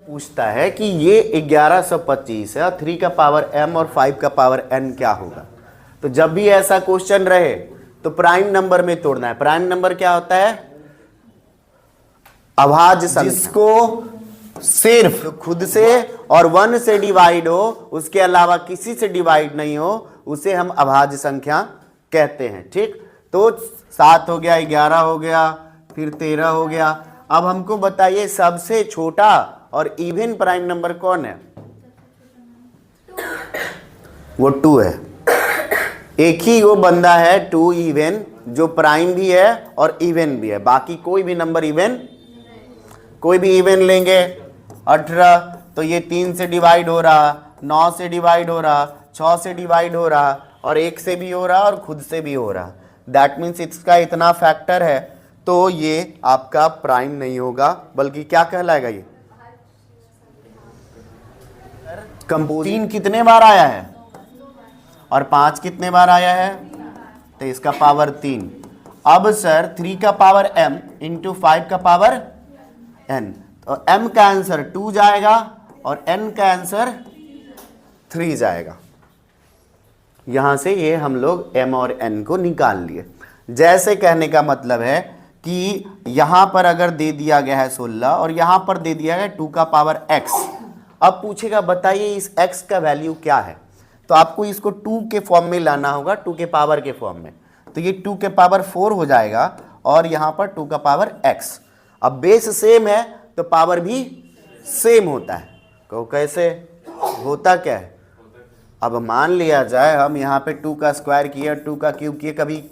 पूछता है कि ये 1125 है और 3 का पावर m और 5 का पावर n क्या होगा। तो जब भी ऐसा क्वेश्चन रहे तो प्राइम नंबर में तोड़ना है। प्राइम नंबर क्या होता है? अभाज्य संख्या जिसको सिर्फ खुद से और 1 से डिवाइड हो, उसके अलावा किसी से डिवाइड नहीं हो, उसे हम अभाज्य संख्या कहते हैं। ठीक, तो 7 हो गया, 11 हो गया, फिर 13 हो गया। अब हमको बताइए सबसे छोटा और इवन प्राइम नंबर कौन है? वो 2 है। एक ही वो बंदा है 2 इवन जो प्राइम भी है और इवन भी है। बाकी कोई भी नंबर इवन, कोई भी इवन लेंगे 18 तो ये 3 से डिवाइड हो रहा, 9 से डिवाइड हो रहा, 6 से डिवाइड हो रहा और 1 से भी हो रहा और खुद से भी हो रहा। दैट मीन्स इसका इतना फैक्टर है, तो ये आपका प्राइम नहीं होगा, बल्कि क्या कहलाएगा? ये कंपोजिट 3 कितने बार आया है और 5 कितने बार आया है? तो इसका पावर 3। अब सर 3 का पावर m इंटू 5 का पावर n, तो m का आंसर 2 जाएगा और n का आंसर 3 जाएगा। यहां से ये हम लोग m और n को निकाल लिए। जैसे कहने का मतलब है कि यहां पर अगर दे दिया गया है 16 और यहां पर दे दिया गया 2 का पावर x। अब पूछेगा बताइए इस x का वैल्यू क्या है, तो आपको इसको 2 के फॉर्म में लाना होगा, 2 के पावर के फॉर्म में। तो ये 2 के पावर 4 हो जाएगा और यहां पर 2 का पावर x। अब बेस सेम है तो पावर भी सेम होता है। कहो कैसे होता क्या है? अब मान लिया जाए हम यहाँ पे 2 का स्क्वायर किया, 2 का क्यूब किया, कभी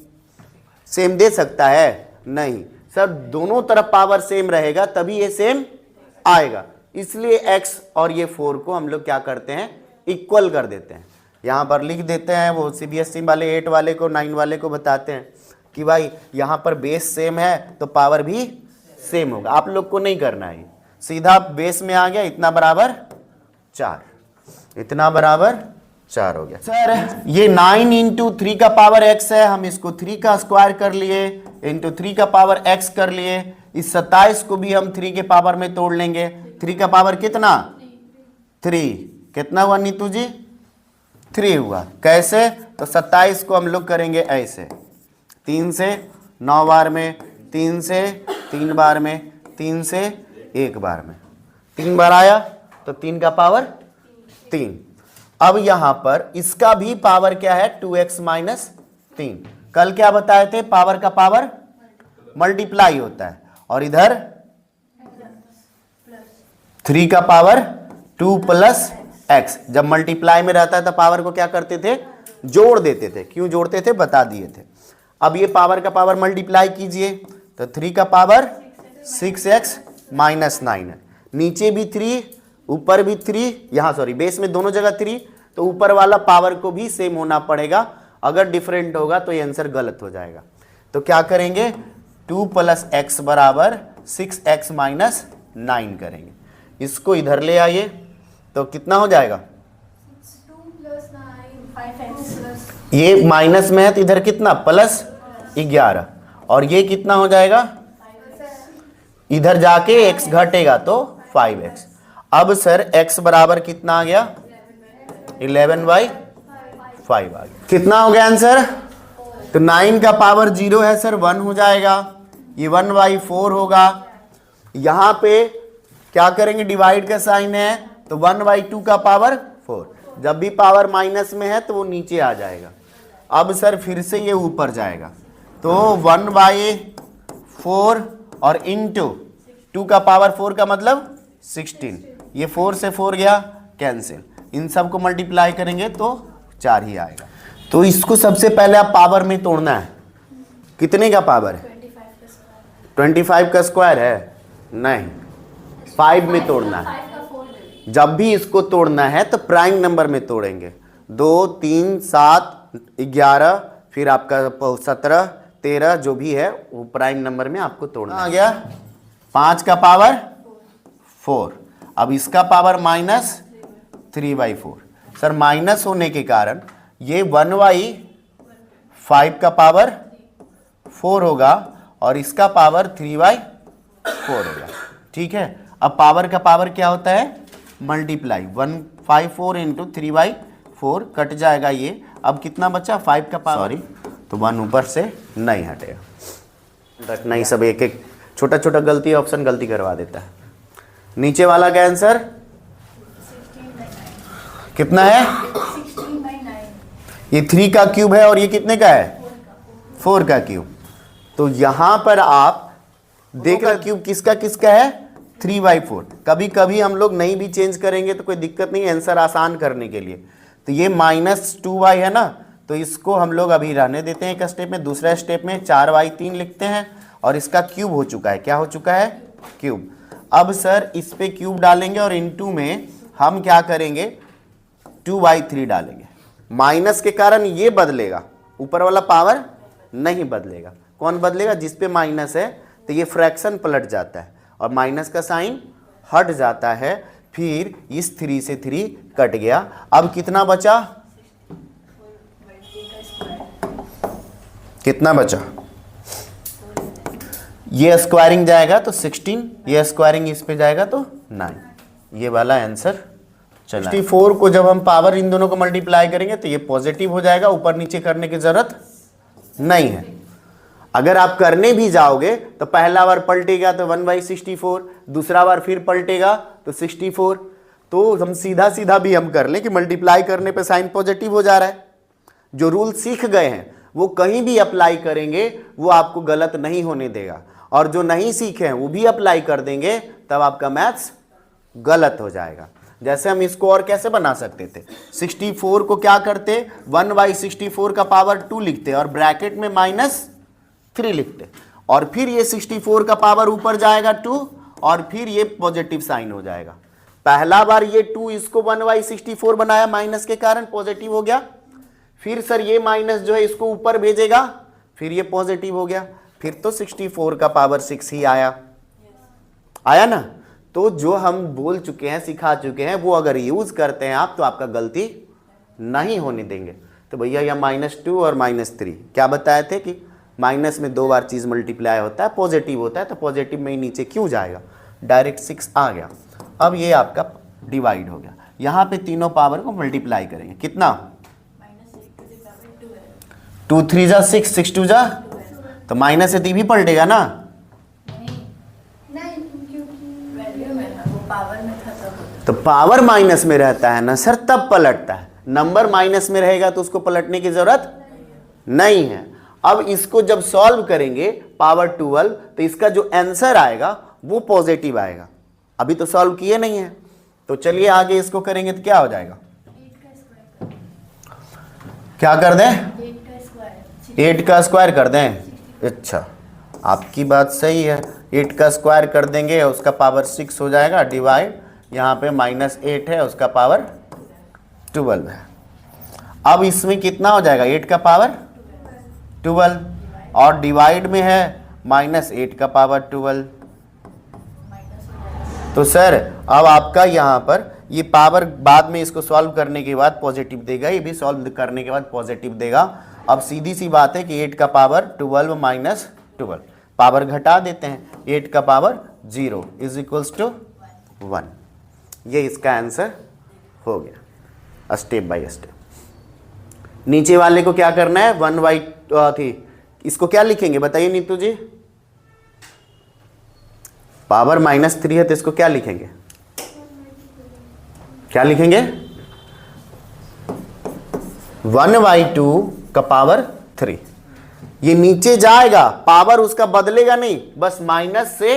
सेम दे सकता है? नहीं सर, दोनों तरफ पावर सेम रहेगा तभी ये सेम आएगा। इसलिए x और ये 4 को हम लोग क्या करते हैं? इक्वल कर देते हैं। यहाँ पर लिख देते हैं, वो CBSE वाले 8 वाले को 9 वाले को बताते हैं कि भाई यहाँ पर बेस सेम है तो पावर भी सेम होगा। आप लोग को नहीं करना है, सीधा बेस में आ गया, इतना बराबर 4, इतना बराबर 4 हो गया। सर ये 9 इंटू 3 का पावर x है, हम इसको 3 का स्क्वायर कर लिए इंटू 3 का पावर x कर लिए। इस 27 को भी हम 3 के पावर में तोड़ लेंगे। 3 का पावर कितना? 3। कितना हुआ नीतू जी? 3 हुआ। कैसे? तो 27 को हम लोग करेंगे ऐसे, 3 से 9 बार में, 3 से 3 बार में, 3 से 1 बार में, 3 बार आया तो 3 का पावर 3। अब यहां पर इसका भी पावर क्या है? 2x minus 3। कल क्या बताए थे? पावर का पावर मल्टीप्लाई होता है और इधर 3 का पावर 2 प्लस x। जब मल्टीप्लाई में रहता है तो पावर को क्या करते थे? जोड़ देते थे। क्यों जोड़ते थे? बता दिए थे। अब ये पावर का पावर मल्टीप्लाई कीजिए तो 3 का पावर 6x माइनस 9 है। नीचे भी 3, ऊपर भी 3, यहाँ सॉरी बेस में दोनों जगह 3, तो ऊपर वाला पावर को भी सेम होना पड़ेगा। अगर डिफरेंट होगा तो ये आंसर गलत हो जाएगा। तो क्या करेंगे? 2 प्लस x बराबर 6x माइनस 9 करेंगे। इसको इधर ले आइए तो कितना हो जाएगा? 2 + 9 5x। ये माइनस में है तो इधर कितना? प्लस 11 और ये कितना हो जाएगा? इधर जाके x घटेगा तो 5x। अब सर x बराबर कितना आ गया? 11/5 आ गया। कितना हो गया आंसर? तो 9 का पावर 0 है सर, 1 हो जाएगा। ये 1/4 होगा। यहां पे क्या करेंगे? डिवाइड का साइन है तो 1/2 का पावर 4। जब भी पावर माइनस में है तो वो नीचे आ जाएगा। अब सर फिर से ये ऊपर जाएगा तो 1/4 और इंटू 2 का पावर 4 का मतलब 16। ये 4 से 4 गया कैंसिल, इन सब को मल्टीप्लाई करेंगे तो 4 ही आएगा। तो इसको सबसे पहले आप पावर में तोड़ना है। कितने का पावर है? 25 का स्क्वायर है? नहीं, 5 में तोड़ना है। जब भी इसको तोड़ना है तो प्राइम नंबर में तोड़ेंगे। 2 3 7 11 फिर आपका 17 13 जो भी है वो प्राइम नंबर में आपको तोड़ना आ गया। 5 का पावर 4। अब इसका पावर माइनस 3/4। सर माइनस होने के कारण ये 1/5 का पावर 4 होगा और इसका पावर 3/4 होगा। ठीक है। अब पावर का पावर क्या होता है, मल्टीप्लाई, 154 इंटू 3/4 कट जाएगा ये, अब कितना बचा 5 का पावर, सॉरी तो 1 ऊपर से नहीं हटेगा, रखना ही सब एक एक छोटा छोटा गलती ऑप्शन गलती करवा देता है। नीचे वाला का आंसर 16/9. कितना है, 16/9. ये 3 का क्यूब है और ये कितने का है, 4 का क्यूब। तो यहां पर आप देखा क्यूब किसका किसका है, 3/4। कभी कभी हम लोग नहीं भी चेंज करेंगे तो कोई दिक्कत नहीं, आंसर आसान करने के लिए। तो ये -2y है ना, तो इसको हम लोग अभी रहने देते हैं एक स्टेप में। दूसरा स्टेप में 4y3 लिखते हैं और इसका क्यूब हो चुका है, क्या हो चुका है, क्यूब। अब सर इस पे क्यूब डालेंगे और इनटू में हम क्या करेंगे, 2y3 डालेंगे। माइनस के कारण ये बदलेगा, ऊपर वाला पावर नहीं बदलेगा। कौन बदलेगा, जिस पे माइनस है तो ये फ्रैक्शन पलट जाता है और माइनस का साइन हट जाता है, फिर इस 3 से 3 कट गया। अब कितना बचा, कितना बचा, ये स्क्वायरिंग जाएगा तो 16, ये स्क्वायरिंग इस पे जाएगा तो 9, ये वाला आंसर चला। 64 को जब हम पावर इन दोनों को मल्टीप्लाई करेंगे तो ये पॉजिटिव हो जाएगा, ऊपर नीचे करने की जरूरत नहीं है। अगर आप करने भी जाओगे तो पहला बार पलटेगा तो 1/64, दूसरा बार फिर पलटेगा तो 64। तो हम सीधा सीधा भी हम कर लें कि मल्टीप्लाई करने पे साइन पॉजिटिव हो जा रहा है। जो रूल सीख गए हैं वो कहीं भी अप्लाई करेंगे वो आपको गलत नहीं होने देगा, और जो नहीं सीखे हैं वो भी अप्लाई कर देंगे तब आपका मैथ्स गलत हो जाएगा। जैसे हम इसको और कैसे बना सकते थे, 64 को क्या करते, 1/64 का पावर 2 लिखते और ब्रैकेट में -3 लिखते, और फिर ये 64 का पावर ऊपर जाएगा 2 और फिर ये पॉजिटिव साइन हो जाएगा। पहला बार ये 2 इसको 1/64 बनाया, माइनस के कारण पॉजिटिव हो गया, फिर सर ये माइनस जो है इसको ऊपर भेजेगा, फिर ये पॉजिटिव हो गया, फिर तो 64 का पावर 6 ही आया ना। तो जो हम बोल चुके हैं, सिखा चुके हैं, वो अगर यूज करते हैं आप तो आपका गलती नहीं होने देंगे। तो भैया यह -2 और -3 क्या बताए थे कि माइनस में 2 बार चीज मल्टीप्लाई होता है, पॉजिटिव होता है, तो पॉजिटिव में ही नीचे क्यों जाएगा, डायरेक्ट 6 आ गया। अब ये आपका डिवाइड हो गया, यहाँ पे तीनों पावर को मल्टीप्लाई करेंगे, कितना, 2 3 जा 6, 6 2 जा, तो माइनस से 3 भी पलटेगा ना, नहीं, क्योंकि वैल्यू में ना, वो पावर में था तब। तो पावर माइनस में रहता है ना सर, तब पलटता है। नंबर माइनस में रहेगा तो उसको पलटने की जरूरत नहीं है। अब इसको जब सॉल्व करेंगे पावर 12 तो इसका जो आंसर आएगा वो पॉजिटिव आएगा। अभी तो सॉल्व किए नहीं है, तो चलिए आगे इसको करेंगे तो क्या हो जाएगा, 8 का स्क्वायर, क्या कर दें, 8 का स्क्वायर, 8 का स्क्वायर कर दें। अच्छा आपकी बात सही है, 8 का स्क्वायर कर देंगे, उसका पावर 6 हो जाएगा, डिवाइड, यहाँ पे -8 है, उसका पावर 12 है। अब इसमें कितना हो जाएगा, 8 का पावर 12 और डिवाइड में है -8 का पावर 12। तो सर अब आपका यहाँ पर ये पावर बाद में इसको सॉल्व करने के बाद पॉजिटिव देगा, ये भी सॉल्व करने के बाद पॉजिटिव देगा। अब सीधी सी बात है कि 8 का पावर 12 -12, पावर घटा देते हैं, 8 का पावर 0 = 1। ये इसका आंसर हो गया स्टेप बाय स्टेप। नीचे वाले को क्या करना है, 1/3, इसको क्या लिखेंगे बताइए नीतू जी, पावर -3 है तो इसको क्या लिखेंगे, क्या लिखेंगे, 1/2 का पावर 3। ये नीचे जाएगा, पावर उसका बदलेगा नहीं, बस माइनस से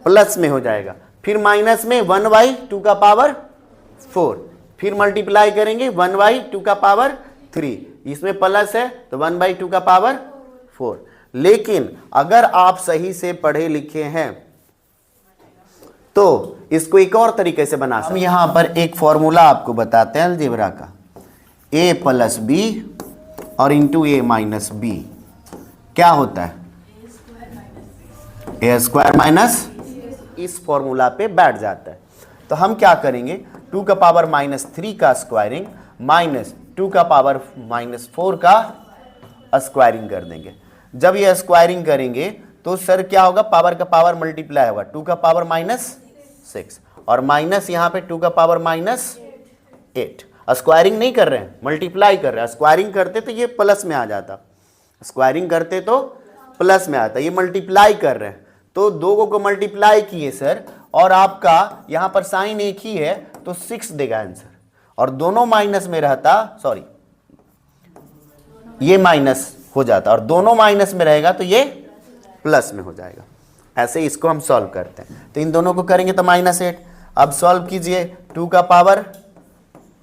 प्लस में हो जाएगा, फिर माइनस में 1/2 का पावर 4, फिर मल्टीप्लाई करेंगे 1/2 का पावर 3, इसमें प्लस है तो 1/2 का पावर 4। लेकिन अगर आप सही से पढ़े लिखे हैं तो इसको एक और तरीके से बना सकते हैं। हम यहां पर एक फॉर्मूला आपको बताते हैं अलजेब्रा का, a + b और इंटू a - b क्या होता है, a²- इस फॉर्मूला पे बैठ जाता है। तो हम क्या करेंगे, 2 का पावर -3 का स्क्वायरिंग -2 का पावर -4 का स्क्वायरिंग कर देंगे। जब ये स्क्वायरिंग करेंगे तो सर क्या होगा, पावर का पावर मल्टीप्लाई होगा, 2 का पावर 6 और माइनस यहाँ पे 2 का पावर -8। स्क्वायरिंग नहीं कर रहे हैं, मल्टीप्लाई कर रहे हैं। स्क्वायरिंग करते तो ये प्लस में आ जाता, स्क्वायरिंग करते तो प्लस में आता, ये मल्टीप्लाई कर रहे हैं तो दो को मल्टीप्लाई किए सर, और आपका यहाँ पर साइन एक ही है तो 6 देगा आंसर। और दोनों माइनस में रहता, सॉरी ये माइनस हो जाता और दोनों माइनस में रहेगा तो ये प्लस में हो जाएगा। ऐसे इसको हम सॉल्व करते हैं। तो इन दोनों को करेंगे तो -8। अब सॉल्व कीजिए, 2 का पावर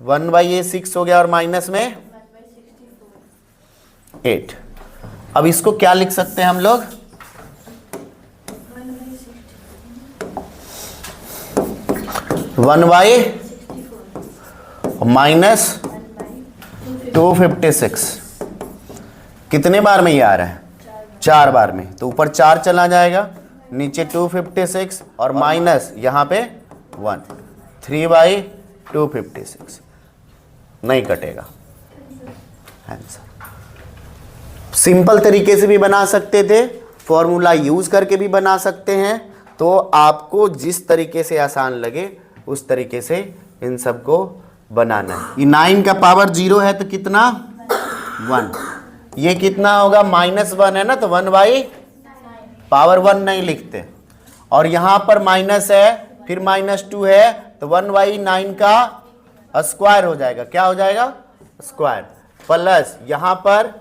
1/6 हो गया और माइनस में 8। अब इसको क्या लिख सकते हैं हम लोग, 1/-256। कितने बार में ये आ रहा है, 4 बार में, तो ऊपर 4 चला जाएगा, नीचे 256 और माइनस यहाँ पे 1, 3/256 नहीं कटेगा आंसर। सिंपल तरीके से भी बना सकते थे, फॉर्मूला यूज करके भी बना सकते हैं, तो आपको जिस तरीके से आसान लगे उस तरीके से इन सबको बनाना है। ये 9 का पावर 0 है तो कितना 1, ये कितना होगा -1 है ना, तो 1/पावर 1 नहीं लिखते, और यहाँ पर माइनस है फिर -2 है तो 1/9 का स्क्वायर हो जाएगा। क्या हो जाएगा, स्क्वायर, प्लस यहाँ पर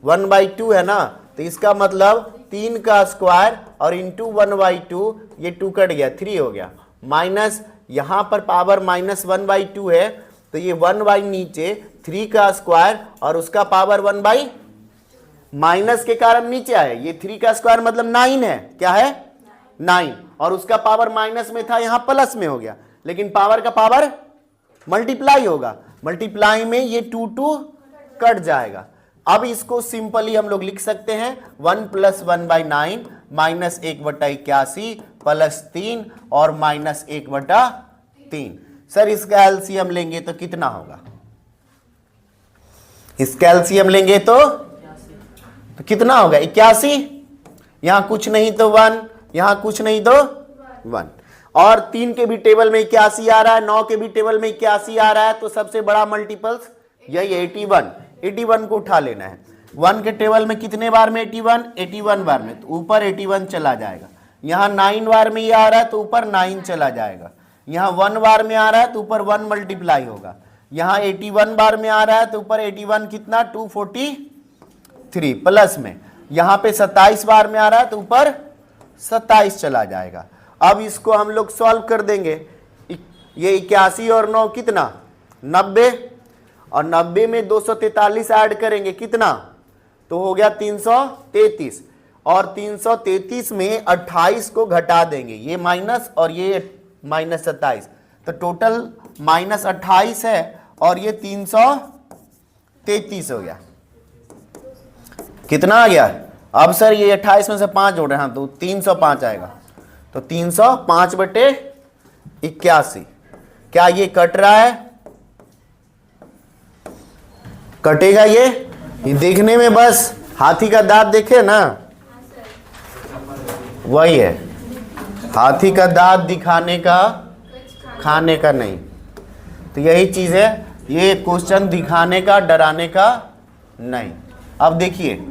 1/2 है ना, तो इसका मतलब 3 का स्क्वायर और इंटू 1/2, ये 2 कट गया 3 हो गया, माइनस यहाँ पर पावर -1/2 है तो ये 1 नीचे 3 का स्क्वायर और उसका पावर 1 माइनस के कारण नीचे आए, ये 3 का स्क्वायर मतलब 9 है, क्या है 9, और उसका पावर माइनस में था यहाँ प्लस में हो गया, लेकिन पावर का पावर मल्टीप्लाई होगा, मल्टीप्लाई में ये 2 कट जाएगा। अब इसको सिंपली हम लोग लिख सकते हैं 1 + 1/9 -1/81 प्लस 3 और -1/3। सर इसका एलसीएम लेंगे तो कितना होगा, इसका एलसीएम लेंगे तो कितना होगा 81, यहां कुछ नहीं तो 1, यहां कुछ नहीं तो 1, और 3 के भी टेबल में 81 आ रहा है, 9 के भी टेबल में 81 आ रहा है, तो सबसे बड़ा मल्टीपल्स यही 81 को उठा लेना है। 1 के टेबल में कितने बार में 81 बार में, तो ऊपर 81 चला जाएगा। यहाँ 9 बार में ये आ रहा है तो ऊपर 9 चला जाएगा। यहाँ 1 बार में आ रहा है तो ऊपर 1 मल्टीप्लाई होगा। यहाँ 81 बार में आ रहा है तो ऊपर 81 कितना 243 प्लस में, यहाँ पे 27 बार में आ रहा है तो ऊपर 27 चला जाएगा। अब इसको हम लोग सॉल्व कर देंगे। ये 81 और 9 कितना 90, और 90 में 243 ऐड करेंगे कितना, तो हो गया 333, और 333 में 28 को घटा देंगे, ये माइनस और ये -27, तो टोटल -28 है और ये 333 हो गया। कितना आ गया, अब सर ये 28 में से 5 जोड़ रहे हैं तो 305 आएगा, तो 305/81। क्या ये कट रहा है, कटेगा ये देखने में बस हाथी का दांत देखे ना, वही है, हाथी का दांत दिखाने का, खाने का नहीं। तो यही चीज है, ये क्वेश्चन दिखाने का, डराने का नहीं। अब देखिए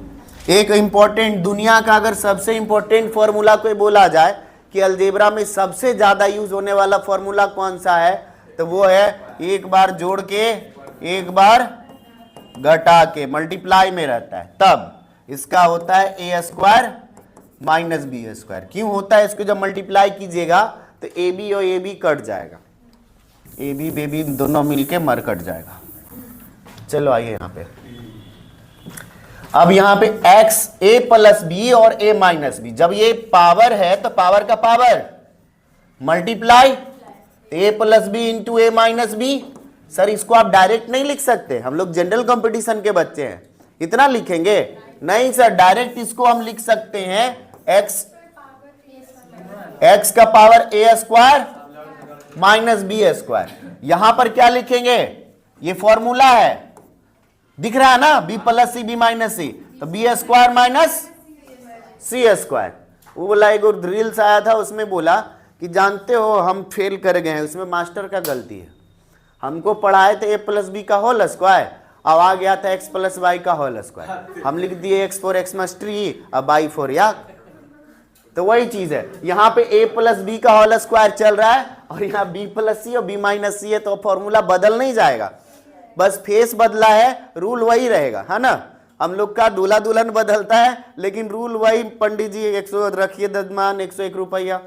एक इंपॉर्टेंट, दुनिया का अगर सबसे इंपॉर्टेंट फॉर्मूला कोई बोला जाए कि अलजेब्रा में सबसे ज्यादा यूज होने वाला फॉर्मूला कौन सा है, तो वो है एक बार जोड़ के एक बार घटा के, मल्टीप्लाई में रहता है, तब इसका होता है a² - b²। क्यों होता है, इसको जब मल्टीप्लाई कीजिएगा तो ab और ab कट जाएगा, ab बेबी दोनों मिलके मर कट जाएगा। चलो आइए यहाँ पे, अब यहाँ पे x a + b और a - b, जब ये पावर है तो पावर का power multiply, a + b into a - b। Sir इसको आप डायरेक्ट नहीं लिख सकते, हम लोग जनरल कंपटीशन के बच्चे हैं, इतना लिखेंगे नहीं सर, डायरेक्ट इसको हम लिख सकते हैं x का पावर a² - b²। यहां पर क्या लिखेंगे, ये फॉर्मूला है, दिख रहा है ना, b + c b - c, तो b² - c²। वो बोला एक रील्स आया था, उसमें बोला कि जानते हो हम फेल कर गए हैं, उसमें मास्टर का गलती है। हमको पढ़ाए थे a प्लस बी का होल स्क्वायर, अब आ गया था x प्लस वाई का होल स्क्वायर, हम लिख दिए x फॉर x -3 अब y फॉर याक। तो वही चीज है, यहाँ पे a प्लस बी का होल स्क्वायर चल रहा है और यहाँ b प्लस सी और b माइनस सी है, तो फॉर्मूला बदल नहीं जाएगा, बस फेस बदला है, रूल वही रहेगा, है ना। हम लोग का दूल्हा दुल्हन बदलता है लेकिन रूल वही, पंडित जी 100 रखिए दजमान 101 रुपया,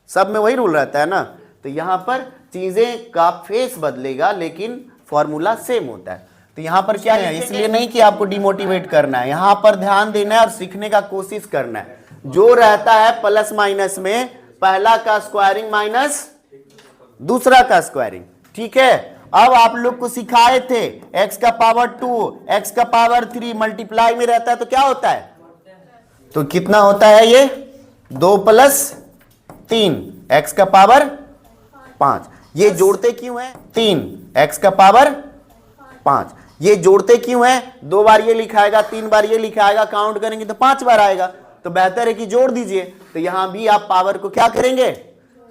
सब में वही रूल रहता है ना। तो यहाँ पर चीजें का फेस बदलेगा लेकिन फॉर्मूला सेम होता है। तो यहाँ पर क्या है, इसलिए नहीं कि आपको डिमोटिवेट करना है, यहाँ पर ध्यान देना है और सीखने का कोशिश करना है। जो रहता है प्लस माइनस में, पहला का स्क्वायरिंग माइनस दूसरा का स्क्वायरिंग, ठीक है। अब आप लोग को सिखाए थे x का पावर 2 x का पावर 3 मल्टीप्लाई में रहता है तो क्या होता है, तो कितना होता है ये 2 प्लस 3 x का पावर 5। ये जोड़ते क्यों है 3 x का पावर 5, ये जोड़ते क्यों है, 2 बार ये लिखाएगा 3 बार ये लिखाएगा, काउंट करेंगे तो 5 बार आएगा, तो बेहतर है कि जोड़ दीजिए। तो यहां भी आप पावर को क्या करेंगे,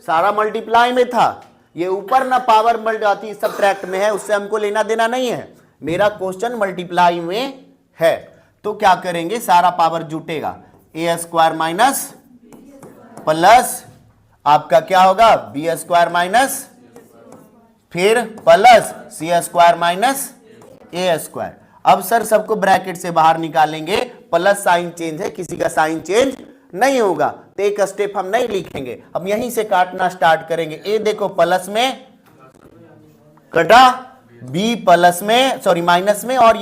सारा मल्टीप्लाई में था, ये ऊपर ना पावर मल्टी सब्ट्रैक्ट में है, उससे हमको लेना देना नहीं है, मेरा क्वेश्चन मल्टीप्लाई में है। तो क्या करेंगे, सारा पावर जुटेगा, a स्क्वायर माइनस प्लस आपका क्या होगा b स्क्वायर माइनस फिर plus c square minus a square. अब सर सबको ब्रैकेट से बाहर निकालेंगे, प्लस साइन चेंज है, किसी का साइन चेंज नहीं होगा, तो एक स्टेप हम नहीं लिखेंगे, हम यहीं से काटना स्टार्ट करेंगे। ए देखो प्लस में कटा, बी प्लस में सॉरी माइनस में, और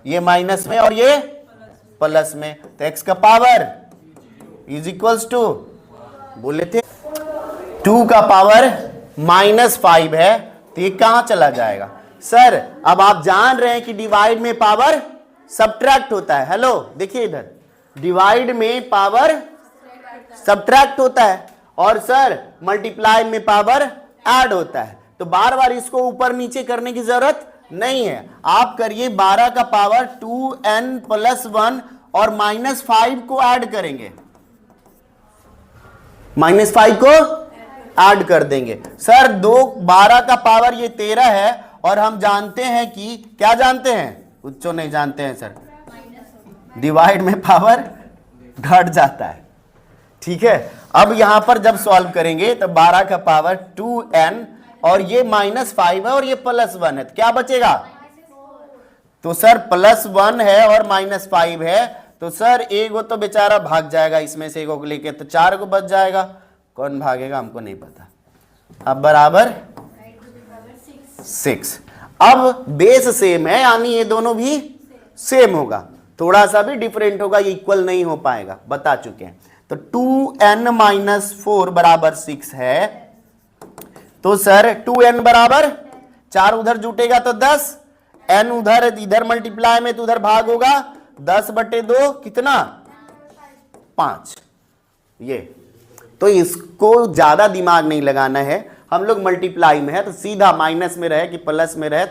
ये माइनस में और ये प्लस में, तो एक्स का पावर इज इक्वल्स टू, बोले थे 2 का पावर -5 है, तो ये कहां चला जाएगा सर। अब आप जान रहे हैं कि डिवाइड में पावर सब्ट्रैक्ट होता है, हेलो देखिए इधर, डिवाइड में पावर सब्ट्रैक्ट होता है और सर मल्टीप्लाई में पावर ऐड होता है, तो बार बार इसको ऊपर नीचे करने की जरूरत नहीं है। आप करिए 12 का पावर 2n + 1 और -5 को ऐड करेंगे, -5 को ऐड कर देंगे। सर 12 का पावर ये 13 है और हम जानते हैं कि क्या जानते हैं, कुछ नहीं जानते हैं सर, डिवाइड में पावर घट जाता है, ठीक है। अब यहां पर जब सॉल्व करेंगे तो 12 का पावर 2n और ये -5 है और ये +1 है, तो क्या बचेगा, तो सर +1 है और -5 है, तो सर एक वो तो बेचारा भाग जाएगा इसमें से एक को लेके, तो 4 को बच जाएगा, कौन भागेगा हमको नहीं पता। अब बराबर 6। अब बेस सेम है यानी ये दोनों भी सेम होगा, थोड़ा सा भी डिफरेंट होगा, ये इक्वल नहीं हो पाएगा, बता चुके हैं। तो 2n - 4 बराबर 6 है, तो सर 2n बराबर 4 उधर जुटेगा तो 10, n उधर इधर मल्टीप्लाई में तो उधर भाग होगा, 10/2 कितना 5। ये तो इसको ज्यादा दिमाग नहीं लगाना है, हम लोग मल्टीप्लाई में है तो सीधा माइनस में रहे कि प्लस में रहे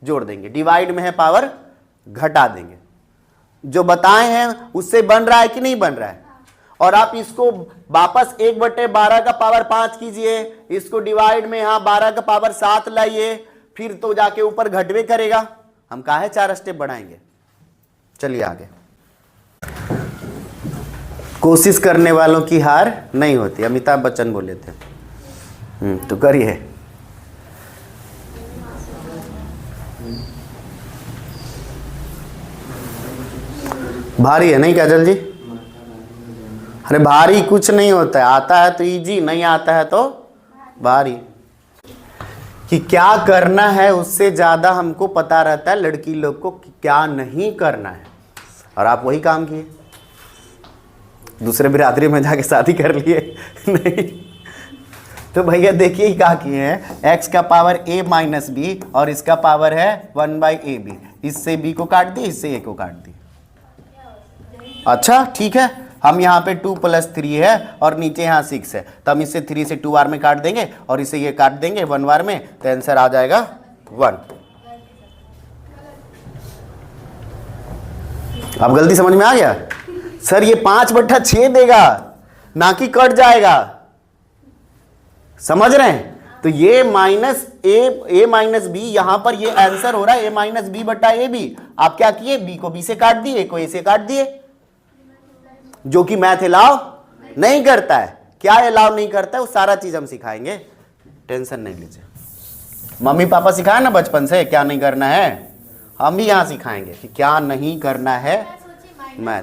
जोड़ देंगे, डिवाइड में है पावर घटा देंगे, जो बताए हैं उससे बन रहा है कि नहीं बन रहा है। और आप इसको वापस 1/12 का पावर 5 कीजिए, इसको डिवाइड में यहां 12 का पावर 7 लाइए, फिर तो जाके ऊपर घटवे करेगा, हम काहे 4 स्टेप बढ़ाएंगे। चलिए आगे, कोशिश करने वालों की हार नहीं होती, अमिताभ बच्चन बोले थे। तो करिए, भारी है नहीं काजल जी, अरे भारी कुछ नहीं होता है, आता है तो इजी, नहीं आता है तो भारी। कि क्या करना है उससे ज्यादा हमको पता रहता है लड़की लोग को कि क्या नहीं करना है, और आप वही काम किए, दूसरे बिरादरी में जाके शादी कर लिए नहीं। तो भैया देखिए क्या किए हैं, x का पावर a - b और इसका पावर है 1/ab, इससे b को काट दिए, इससे a को काट दिए। अच्छा ठीक है, हम यहाँ पे 2 + 3 है और नीचे यहाँ 6 है, तो हम इससे 3 से 2 बार में काट देंगे और इसे ये काट देंगे 1 बार में, तो आंसर आ जाएगा 1। अब गलती समझ में आ गया सर, ये 5/6 देगा ना कि कट जाएगा, समझ रहे हैं? तो ये माइनस ए माइनस बी, यहां पर ये आंसर हो रहा है ए माइनस बी बटा ए बी। आप क्या किए, बी को बी से काट दिए, ए को ए से काट दिए, जो कि मैथ अलाउ नहीं करता है। क्या अलाउ नहीं करता है, वो सारा चीज हम सिखाएंगे, टेंशन नहीं लीजिए। मम्मी पापा सिखाए ना बचपन से क्या नहीं करना है, हम भी यहां सिखाएंगे कि क्या नहीं करना है मैथ।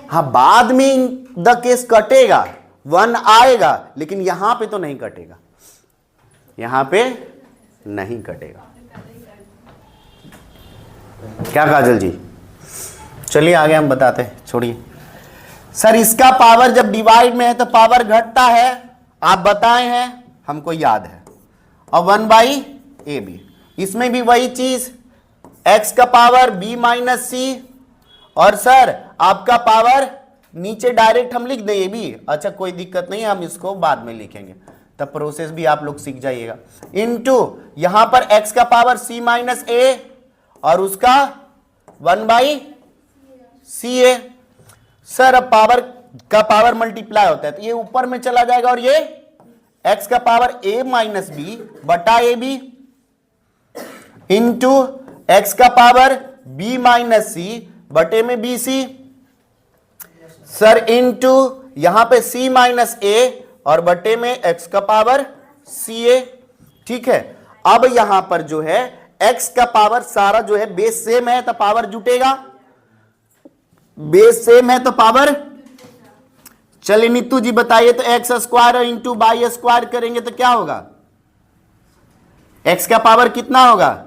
हाँ, बाद में द केस कटेगा, 1 आएगा, लेकिन यहां पे तो नहीं कटेगा, यहां पे नहीं कटेगा। क्या काजल जी? चलिए आगे हम बताते हैं, छोड़िए। सर इसका पावर जब डिवाइड में है तो पावर घटता है, आप बताए हैं, हमको याद है। और 1/AB, इसमें भी वही चीज, x का पावर b माइनस सी, और सर आपका पावर नीचे डायरेक्ट हम लिख दें ये भी, अच्छा कोई दिक्कत नहीं, हम इसको बाद में लिखेंगे, तब प्रोसेस भी आप लोग सीख जाइएगा। इनटू यहां पर x का पावर c माइनस ए और उसका 1/CA। सर अब पावर का पावर मल्टीप्लाई होता है तो ये ऊपर में चला जाएगा, और ये x का पावर a माइनस बी बटा ए बी इंटू x का पावर b माइनस सी बटे में बी सी। सर इंटू यहां पे c माइनस ए और बटे में x का पावर सी ए। ठीक है, अब यहां पर जो है x का पावर सारा जो है बेस सेम है तो पावर जुटेगा, बेस सेम है तो पावर। चलिए नीतू जी बताइए, तो x square into by square करेंगे तो क्या होगा, x का पावर कितना होगा,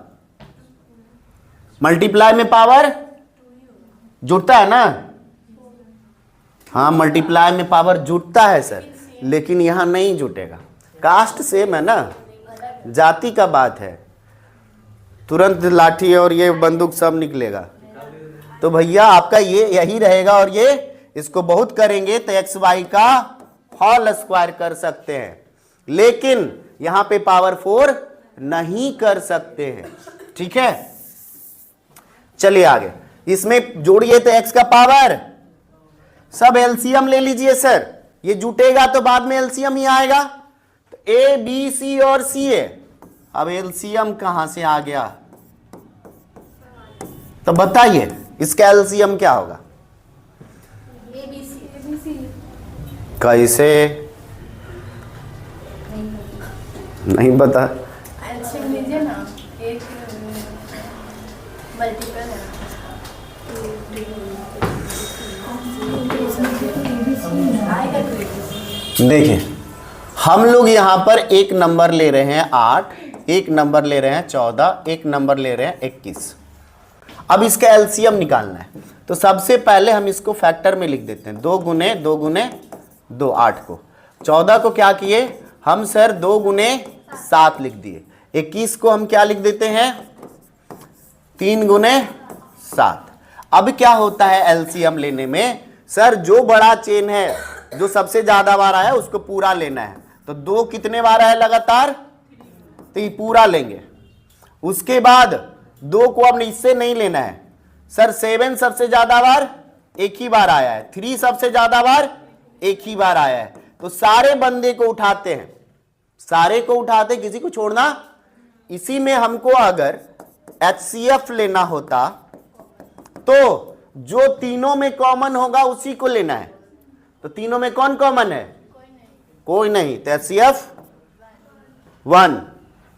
मल्टीप्लाई में पावर जुटता है ना, हाँ मल्टीप्लाई में पावर जुटता है सर, लेकिन यहां नहीं जुटेगा, कास्ट सेम है ना, जाति का बात है, तुरंत लाठी और ये बंदूक सब निकलेगा। तो भैया आपका ये यही रहेगा, और ये इसको बहुत करेंगे तो एक्स वाई का होल स्क्वायर कर सकते हैं, लेकिन यहां पे पावर 4 नहीं कर सकते हैं। ठीक है, चलिए आगे, इसमें जोड़िए तो एक्स का पावर, सब एलसीएम ले लीजिए सर, ये जुटेगा तो बाद में एलसीएम ही आएगा, तो ए बी सी और सी ए। अब एलसीएम कहां से आ गया, तो बताइए इसका एलसीएम क्या होगा, कैसे नहीं पता, एलसीएम लीजिए ना, एक मल्टीपल है, देखिए हम लोग यहां पर एक नंबर ले रहे हैं 8, एक नंबर ले रहे हैं 14, एक नंबर ले रहे हैं 21। अब इसका एलसीएम निकालना है, तो सबसे पहले हम इसको फैक्टर में लिख देते हैं, 2 गुने 2 गुने 2, 8 को। 14 को क्या किए हम सर, 2 गुने 7 लिख दिए। 21 को हम क्या लिख देते हैं, 3 गुने 7। अब क्या होता है एलसीएम लेने में, सर जो बड़ा चेन है, जो सबसे ज्यादा बार आया उसको पूरा लेना है, तो 2 कितने बार आया लगातार, तो ये पूरा लेंगे। उसके बाद 2 को अब इससे नहीं लेना है, सर 7 सबसे ज्यादा बार एक ही बार आया है, 3 सबसे ज्यादा बार एक ही बार आया है, तो सारे बंदे को उठाते हैं, सारे को उठाते, किसी को छोड़ना। इसी में हमको अगर HCF लेना होता तो जो तीनों में कॉमन होगा उसी को लेना है, तो तीनों में कौन कॉमन है, कोई नहीं, तो HCF 1।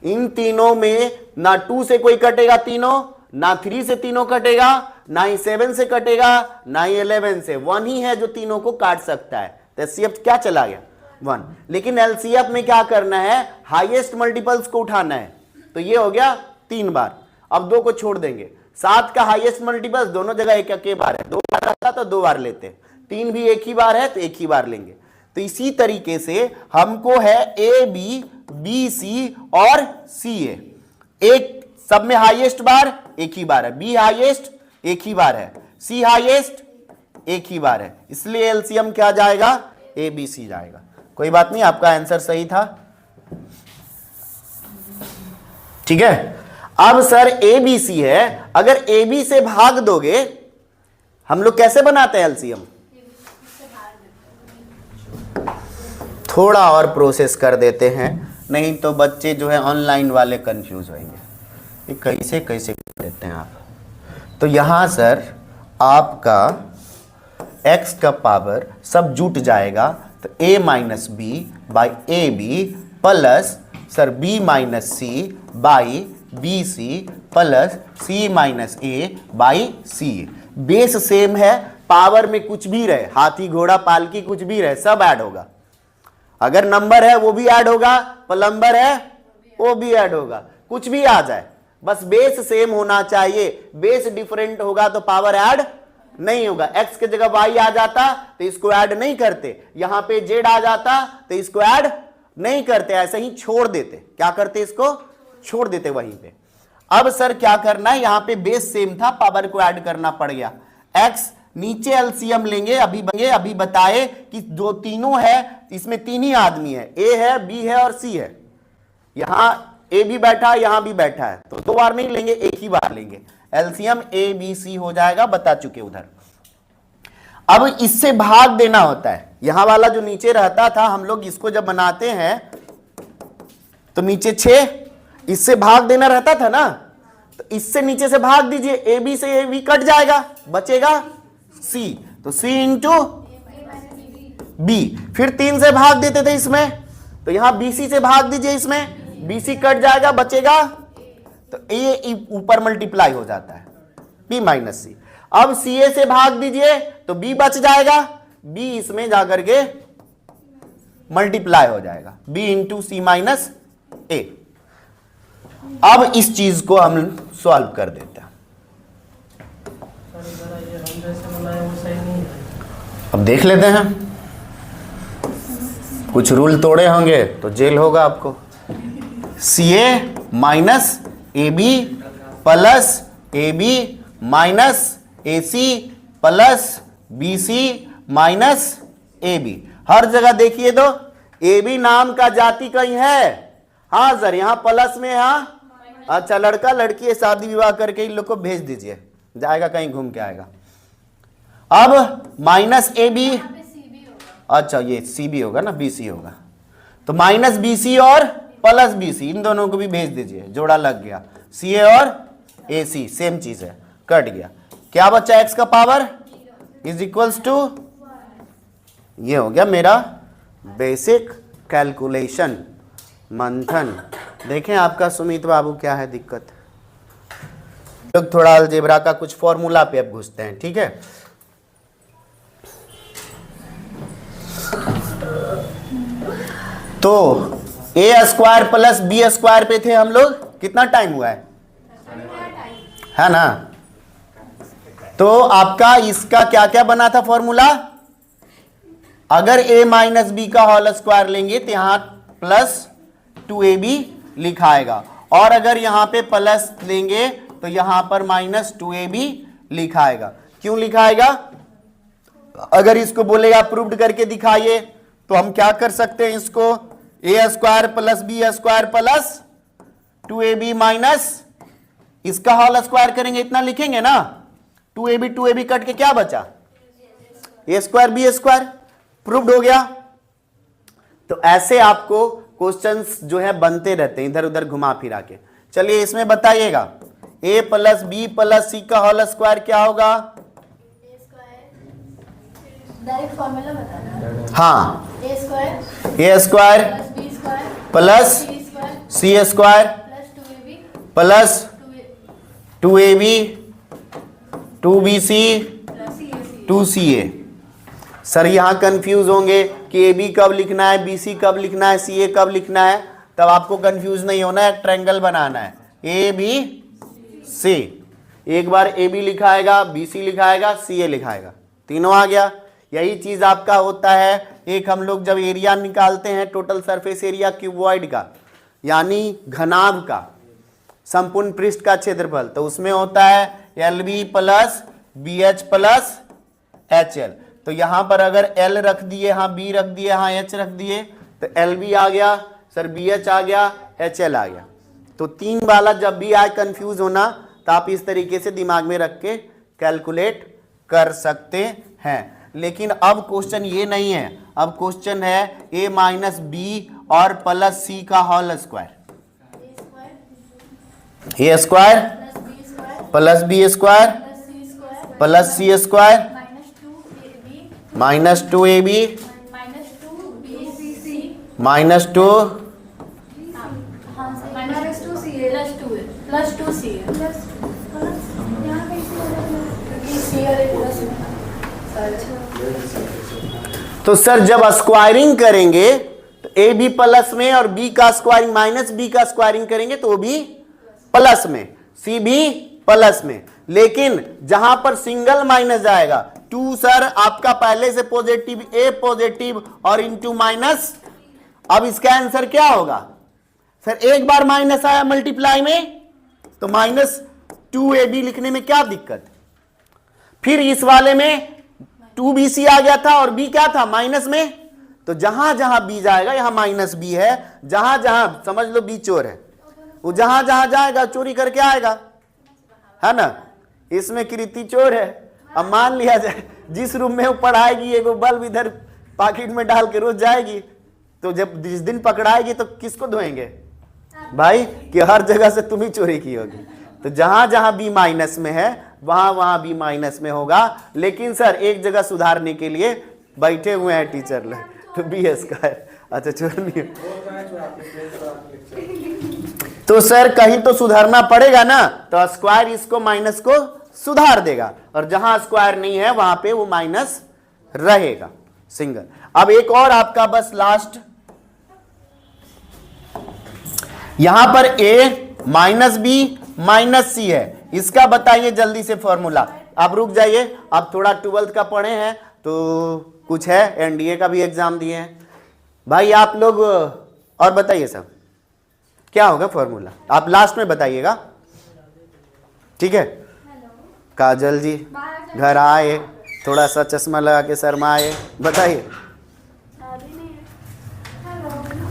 इन तीनों में ना 2 से कोई कटेगा तीनों, ना 3 से तीनों कटेगा, ना ही 7 से कटेगा, ना ही 11 से, 1 ही है जो तीनों को काट सकता है, तो HCF क्या चला गया 1। लेकिन LCF में क्या करना है, हाईएस्ट मल्टीपल्स को उठाना है, तो ये हो गया 3 बार। अब 2 को छोड़ देंगे, 7 का हाईएस्ट मल्टीपल्स दोनों जगह एक एक बार है, 2 बार आता तो 2 बार लेते, 3 भी एक ही बार है तो एक ही बार लेंगे। तो इसी तरीके से हमको है ए बी, बी सी और सी ए, एक सब में हाईएस्ट बार एक ही बार है, बी हाईएस्ट एक ही बार है, सी हाईएस्ट एक ही बार है, इसलिए एलसीएम क्या जाएगा, ए बी सी जाएगा। कोई बात नहीं, आपका आंसर सही था। ठीक है, अब सर ए बी सी है, अगर ए बी से भाग दोगे, हम लोग कैसे बनाते हैं एलसीएम, थोड़ा और प्रोसेस कर देते हैं, नहीं तो बच्चे जो है ऑनलाइन वाले कंफ्यूज होंगे, ये कैसे कैसे कर देते हैं आप। तो यहाँ सर आपका x का पावर सब जुट जाएगा, तो a minus B by A B plus sir b minus C by B C plus c minus A by C. Base same है, पावर में कुछ भी रहे, हाथी घोड़ा पालकी कुछ भी रहे, सब ऐड होगा। अगर नंबर है वो भी ऐड होगा, प्लम्बर है वो भी ऐड होगा, कुछ भी आ जाए, बस बेस सेम होना चाहिए। बेस डिफरेंट होगा तो पावर ऐड नहीं होगा। x के जगह y आ जाता तो इसको ऐड नहीं करते, यहां पे z आ जाता तो इसको ऐड नहीं करते, ऐसे ही छोड़ देते। क्या करते? इसको छोड़ देते वहीं पे। अब सर क्या करना है, यहां पे बेस सेम था, पावर को ऐड करना पड़ गया। x नीचे एलसीएम लेंगे, अभी बताए कि जो तीनों है इसमें तीन ही आदमी है, a है, b है और c है। यहां a भी बैठा है, यहां भी बैठा है, तो दो बार नहीं लेंगे, एक ही बार लेंगे। एलसीएम ए बी सी हो जाएगा, बता चुके उधर। अब इससे भाग देना होता है, यहां वाला जो नीचे रहता था, हम लोग इसको जब बनाते हैं तो नीचे 6, इससे भाग देना रहता था ना, तो इससे नीचे से भाग दीजिए, ए बी से ए बी कट जाएगा, बचेगा सी, तो सी इंटू बी। फिर 3 से भाग देते थे इसमें, तो यहां बी सी से भाग दीजिए, इसमें बी सी कट जाएगा, बचेगा, तो ए ऊपर मल्टीप्लाई हो जाता है, बी माइनस सी। अब सी ए से भाग दीजिए तो बी बच जाएगा, बी इसमें जाकर के मल्टीप्लाई हो जाएगा, बी इंटू सी माइनस ए। अब इस चीज को हम सॉल्व कर देते हैं। अब देख लेते हैं, कुछ रूल तोड़े होंगे तो जेल होगा आपको। C A minus A B plus A B minus A C plus B C minus A B. हर जगह देखिए तो ए बी नाम का जाति कहीं है? हाँ सर, यहां प्लस में, हाँ अच्छा, लड़का लड़की शादी विवाह करके इन लोग को भेज दीजिए, जाएगा कहीं घूम के आएगा। अब माइनस ए बी, अच्छा ये सी बी होगा ना, बी सी होगा, तो माइनस बी सी और प्लस बी सी, इन दोनों को भी भेज दीजिए, जोड़ा लग गया। सी ए और ए सी सेम चीज है, कट गया। क्या बचा? x का पावर इज इक्वल्स टू, ये हो गया मेरा बेसिक कैलकुलेशन मंथन। देखें आपका सुमित बाबू क्या है दिक्कत। लोग थोड़ा अलजेब्रा का कुछ फॉर्मूला पे अब घुसते हैं, ठीक है। तो ए स्क्वायर प्लस बी स्क्वायर पे थे हम लोग, कितना टाइम हुआ है ना। तो आपका इसका क्या क्या बना था फॉर्मूला? अगर a माइनस बी का होल स्क्वायर लेंगे तो यहां प्लस 2ab लिखाएगा, और अगर यहां पे प्लस लेंगे तो यहां पर माइनस 2ab लिखाएगा। क्यों लिखाएगा? अगर इसको बोलेगा प्रूव्ड करके दिखाइए, तो हम क्या कर सकते हैं, इसको a square plus B square plus 2ab minus इसका होल स्क्वायर करेंगे, इतना लिखेंगे ना, 2ab कट के क्या बचा? a square B square, proved हो गया। तो ऐसे आपको क्वेश्चंस जो है बनते रहते हैं, इधर उधर घुमा फिरा के। चलिए इसमें बताइएगा, a plus B plus C का होल स्क्वायर क्या होगा? डायरेक्ट फॉर्मूला बताना। हाँ, a square plus C square plus 2ab 2bc 2ca। Sir यहां कंफ्यूज होंगे कि ए बी कब लिखना है, बी सी कब लिखना है, सी ए कब लिखना है, तब आपको कंफ्यूज नहीं होना है। ट्रायंगल बनाना है ए बी सी, एक बार ए बी लिखाएगा, बी सी लिखाएगा, सी ए लिखाएगा, तीनों आ गया। यही चीज आपका होता है, एक हम लोग जब एरिया निकालते हैं टोटल सरफेस एरिया क्यूबॉइड का, यानी घनाभ का, संपूर्ण पृष्ठ का क्षेत्रफल, तो उसमें होता है L B plus B H plus H L. तो यहां पर अगर L रख दिए, यहां B रख दिए, यहां H रख दिए, तो LB आ गया सर, BH आ गया, HL आ गया। तो 3 वाला जब भी आए कंफ्यूज होना, तो आप इस तरीके से दिमाग में रख के कैलकुलेट कर सकते हैं। लेकिन अब क्वेश्चन ये नहीं है, अब क्वेश्चन है a माइनस बी और प्लस सी का whole square, A square plus B square plus C square minus 2ab minus 2 तो सर जब स्क्वायरिंग करेंगे तो ए बी प्लस में और बी का स्क्वायरिंग माइनस बी का स्क्वायरिंग करेंगे तो वो भी प्लस में, सी भी प्लस में, लेकिन जहां पर सिंगल माइनस जाएगा 2 सर आपका पहले से पॉजिटिव, ए पॉजिटिव और इनटू माइनस। अब इसका आंसर क्या होगा सर, एक बार माइनस आया मल्टीप्लाई में तो माइनस 2ab लिखने में क्या दिक्कत, फिर इस वाले में 2bc आ गया था और b क्या था माइनस में, तो जहां जहां b जाएगा यहां माइनस b है, जहां जहां समझ लो b चोर है, वो जहां जहां जाएगा चोरी करके आएगा, है ना। इसमें कृति चोर है। अब मान लिया जाए जिस रूम में वो पढ़ाएगी एगो बल्ब इधर पॉकेट में डाल के रोज जाएगी, तो जब जिस दिन पकड़ाएगी तो किसको धोएंगे भाई, कि हर जगह से तुम ही चोरी की होगी। तो जहां जहां बी माइनस में है वहां वहां बी माइनस में होगा, लेकिन सर एक जगह सुधारने के लिए बैठे हुए हैं टीचर लोग, तो बी स्क्वायर, अच्छा छोड़िए। तो सर कहीं तो सुधारना पड़ेगा ना, तो स्क्वायर इसको माइनस को सुधार देगा, और जहां स्क्वायर नहीं है वहां पे वो माइनस रहेगा सिंगल। अब एक और आपका बस लास्ट, यहां पर ए माइनस बी माइनस सी है, इसका बताइए जल्दी से फॉर्मूला। आप रुक जाइए, आप थोड़ा 12th का पढ़े हैं तो कुछ है, एनडीए का भी एग्जाम दिए हैं भाई आप लोग, और बताइए सब क्या होगा फॉर्मूला, आप लास्ट में बताइएगा, ठीक है। काजल जी घर आए, थोड़ा सा चश्मा लगा के शर्माए, बताइए।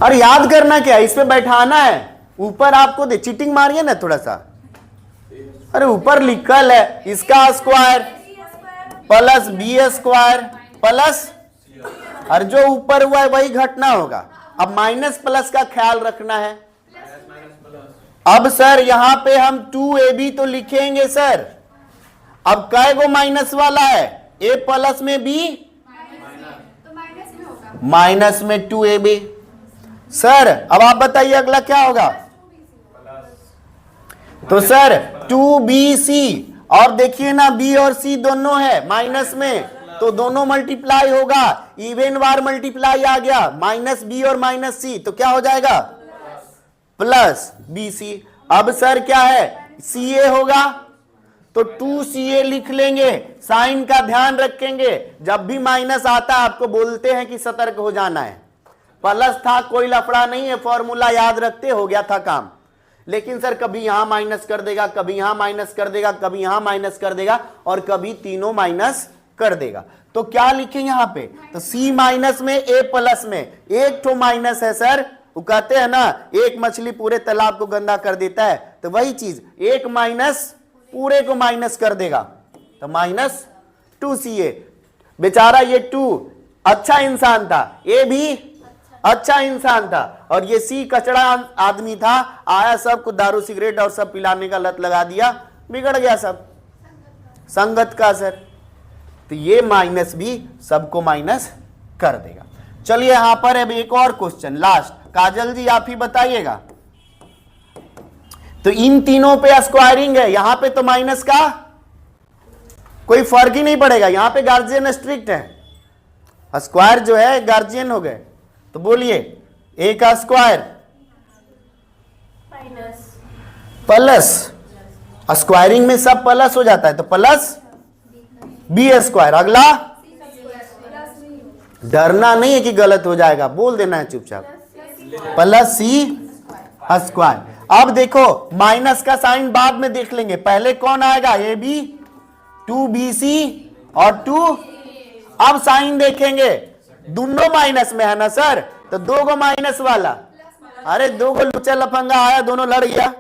अरे याद करना क्या, इस पे बैठाना है, ऊपर आपको दे, चीटिंग मारिए ना थोड़ा सा। अरे ऊपर लिखल है इसका square plus B square plus, और जो ऊपर हुआ है वही घटना होगा। अब माइनस प्लस का ख्याल रखना है। अब सर यहां पे हम 2ab तो लिखेंगे सर, अब कै गो माइनस वाला है, a प्लस में b माइनस में 2ab। सर अब आप बताइए अगला क्या होगा, तो सर 2bc, और देखिए ना b और c दोनों है माइनस में, तो दोनों मल्टीप्लाई होगा, इवन बार मल्टीप्लाई आ गया, माइनस b और माइनस c, तो क्या हो जाएगा प्लस bc। अब सर क्या है ca होगा, तो 2ca लिख लेंगे, साइन का ध्यान रखेंगे, जब भी माइनस आता है आपको बोलते हैं कि सतर्क हो जाना है। प्लस था कोई लफड़ा नहीं है, फॉर्मूला याद रखते हो गया था काम, लेकिन सर कभी यहां माइनस कर देगा, कभी यहां माइनस कर देगा, कभी यहां माइनस कर देगा, और कभी तीनों माइनस कर देगा। तो क्या लिखें यहां पे, तो c माइनस में a प्लस में एक तो माइनस है सर, वो कहते हैं ना एक मछली पूरे तालाब को गंदा कर देता है, तो वही चीज एक माइनस पूरे को माइनस कर देगा, तो माइनस 2ca। बेचारा ये 2 अच्छा इंसान था, ए भी अच्छा इंसान था, और ये सी कचड़ा आदमी था, आया सबको दारू सिगरेट और सब पिलाने का लत लगा दिया, बिगड़ गया सब संगत का सर। तो ये माइनस भी सबको माइनस कर देगा। चलिए यहां पर अब एक और क्वेश्चन लास्ट, काजल जी आप ही बताइएगा। तो इन तीनों पे स्क्वायरिंग है, यहां पे तो माइनस का कोई फर्क ही नहीं पड़ेगा, यहां पे गार्जियन स्ट्रिक्ट है, स्क्वायर जो है गार्जियन हो गए। तो बोलिए a का स्क्वायर प्लस, स्क्वायरिंग में सब प्लस हो जाता है, तो प्लस बी स्क्वायर। अगला डरना नहीं है कि गलत हो जाएगा, बोल देना है चुपचाप, प्लस सी स्क्वायर। अब देखो माइनस का साइन बाद में देख लेंगे, पहले कौन आएगा, ए बी 2bc और 2, अब साइन देखेंगे, दोनों माइनस में है ना सर, तो 2 गो माइनस वाला, अरे 2 गो लुच्चा लफंगा आया, दोनों लड़ गया,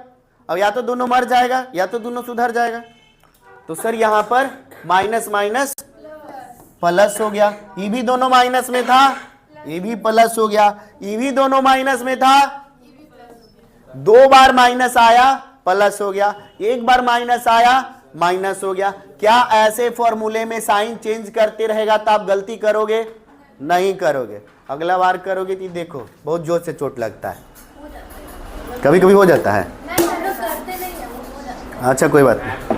अब या तो दोनों मर जाएगा या तो दोनों सुधर जाएगा। तो सर यहां पर माइनस माइनस प्लस हो गया, ये भी दोनों माइनस में था, ये भी प्लस हो गया, ये भी दोनों माइनस में था, 2 बार माइनस आया प्लस हो गया, 1 बार माइनस आया माइनस हो गया। क्या ऐसे फॉर्मूले में साइन चेंज करते रहेगा तो आप गलती करोगे? नहीं करोगे। अगला बार करोगे तो देखो बहुत जोर से चोट लगता है, कभी कभी हो जाता है। अच्छा कोई बात नहीं,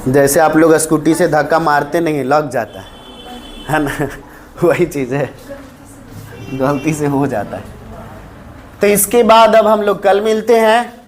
जैसे आप लोग स्कूटी से धक्का मारते नहीं, लग जाता है ना, वही चीज़ है, गलती से हो जाता है। तो इसके बाद अब हम लोग कल मिलते हैं।